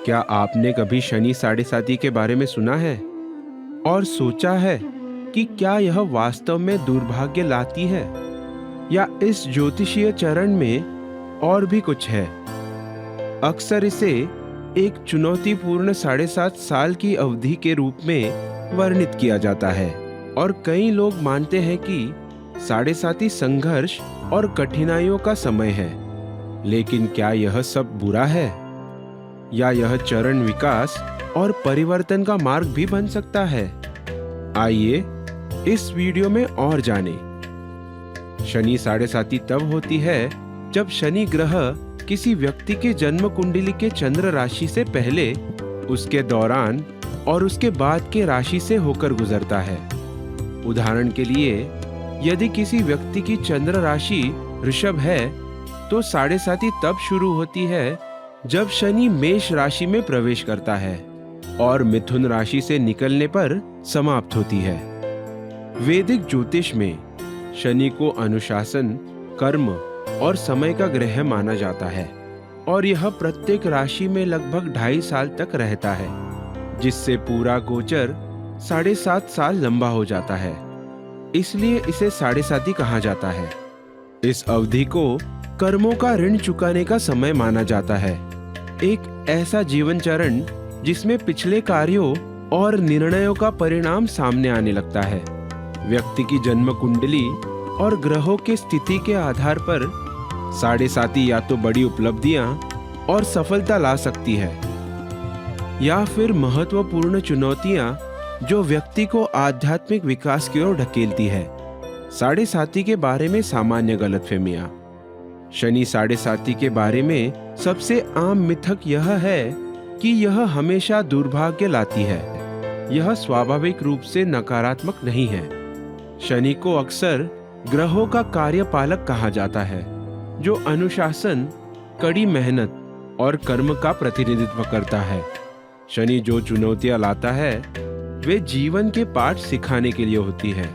क्या आपने कभी शनि साढ़े साती के बारे में सुना है और सोचा है कि क्या यह वास्तव में दुर्भाग्य लाती है, या इस ज्योतिषीय चरण में और भी कुछ है? अक्सर इसे एक चुनौतीपूर्ण 7.5 साल की अवधि के रूप में वर्णित किया जाता है और कई लोग मानते हैं कि साढ़े साती संघर्ष और कठिनाइयों का समय है। लेकिन क्या यह सब बुरा है, या यह चरण विकास और परिवर्तन का मार्ग भी बन सकता है? आइए इस वीडियो में और जानें। शनि साढ़े साती तब होती है जब शनि ग्रह किसी व्यक्ति के जन्म कुंडली के चंद्र राशि से पहले, उसके दौरान और उसके बाद के राशि से होकर गुजरता है। उदाहरण के लिए, यदि किसी व्यक्ति की चंद्र राशि ऋषभ है तो साढ़े साती तब शुरू होती है जब शनि मेष राशि में प्रवेश करता है और मिथुन राशि से निकलने पर समाप्त होती है। वैदिक ज्योतिष में शनि को अनुशासन, कर्म और समय का ग्रह माना जाता है और यह प्रत्येक राशि में लगभग 2.5 साल तक रहता है, जिससे पूरा गोचर 7.5 साल लंबा हो जाता है। इसलिए इसे साढ़े साती कहा जाता है। इस अवधि को कर्मों का ऋण चुकाने का समय माना जाता है, एक ऐसा जीवन चरण जिसमें पिछले कार्यों और निर्णयों का परिणाम सामने आने लगता है। व्यक्ति की जन्म कुंडली और ग्रहों की स्थिति के आधार पर साढ़े साती या तो बड़ी उपलब्धियां और सफलता ला सकती है, या फिर महत्वपूर्ण चुनौतियां जो व्यक्ति को आध्यात्मिक विकास की ओर ढकेलती है। साढ़े साती के बारे में सामान्य गलतफहमियां। शनि साढ़े साती के बारे में सबसे आम मिथक यह है कि यह हमेशा दुर्भाग्य लाती है। यह स्वाभाविक रूप से नकारात्मक नहीं है। शनि को अक्सर ग्रहों का कार्यपालक कहा जाता है, जो अनुशासन, कड़ी मेहनत और कर्म का प्रतिनिधित्व करता है। शनि जो चुनौतियां लाता है वे जीवन के पाठ सिखाने के लिए होती है,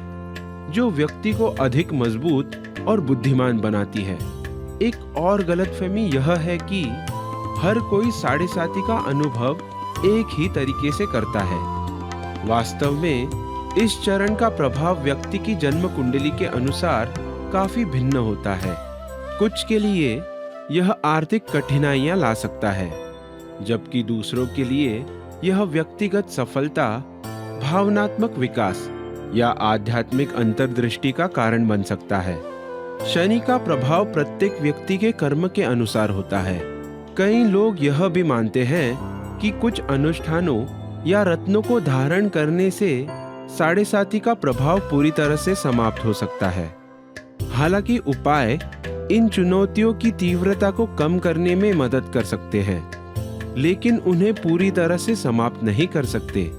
जो व्यक्ति को अधिक मजबूत और बुद्धिमान बनाती है। एक और गलतफहमी यह है कि हर कोई साढ़े साती का अनुभव एक ही तरीके से करता है। वास्तव में इस चरण का प्रभाव व्यक्ति की जन्म कुंडली के अनुसार काफी भिन्न होता है। कुछ के लिए यह आर्थिक कठिनाइयां ला सकता है, जबकि दूसरों के लिए यह व्यक्तिगत सफलता, भावनात्मक विकास या आध्यात्मिक अंतर्दृष्टि का कारण बन सकता है। शनि का प्रभाव प्रत्येक व्यक्ति के कर्म के अनुसार होता है। कई लोग यह भी मानते हैं कि कुछ अनुष्ठानों या रत्नों को धारण करने से साढ़े साती का प्रभाव पूरी तरह से समाप्त हो सकता है। हालांकि उपाय इन चुनौतियों की तीव्रता को कम करने में मदद कर सकते हैं, लेकिन उन्हें पूरी तरह से समाप्त नहीं कर सकते।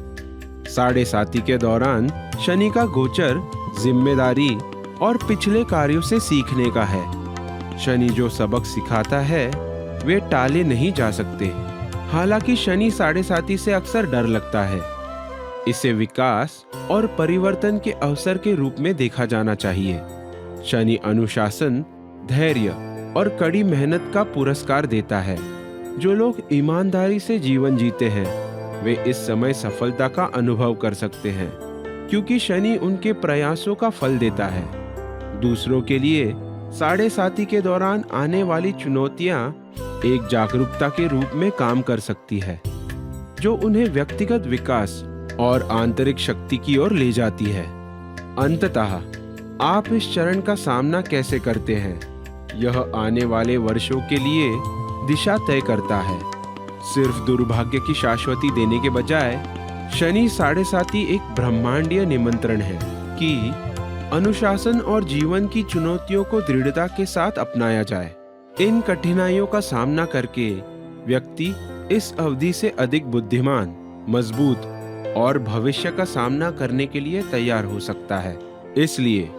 साढ़े साती के दौरान शनि का गोचर जिम्मेदारी और पिछले कार्यों से सीखने का है। शनि जो सबक सिखाता है वे टाले नहीं जा सकते। हालांकि शनि साढ़े साती से अक्सर डर लगता है। इसे विकास और परिवर्तन के अवसर के रूप में देखा जाना चाहिए। शनि अनुशासन, धैर्य और कड़ी मेहनत का पुरस्कार देता है। जो लोग ईमानदारी से जीवन जीते हैं वे इस समय सफलता का अनुभव कर सकते हैं, क्योंकि शनि उनके प्रयासों का फल देता है। दूसरों के लिए साढ़े साती के दौरान आने वाली चुनौतियां एक जागरूकता के रूप में काम कर सकती है, जो उन्हें व्यक्तिगत विकास और आंतरिक शक्ति की ओर ले जाती है। अंततः आप इस चरण का सामना कैसे करते हैं, यह आने वाले वर्षों के लिए दिशा तय करता है। सिर्फ दुर्भाग्य की शाश्वती देने के बजाय शनि साढ़े साती एक ब्रह्मांडीय निमंत्रण है कि अनुशासन और जीवन की चुनौतियों को दृढ़ता के साथ अपनाया जाए। इन कठिनाइयों का सामना करके व्यक्ति इस अवधि से अधिक बुद्धिमान, मजबूत और भविष्य का सामना करने के लिए तैयार हो सकता है। इसलिए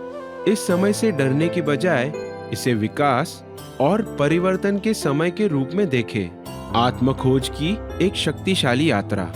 इस समय से डरने की बजाय इसे विकास और परिवर्तन के समय के रूप में देखें। आत्मखोज की एक शक्तिशाली यात्रा।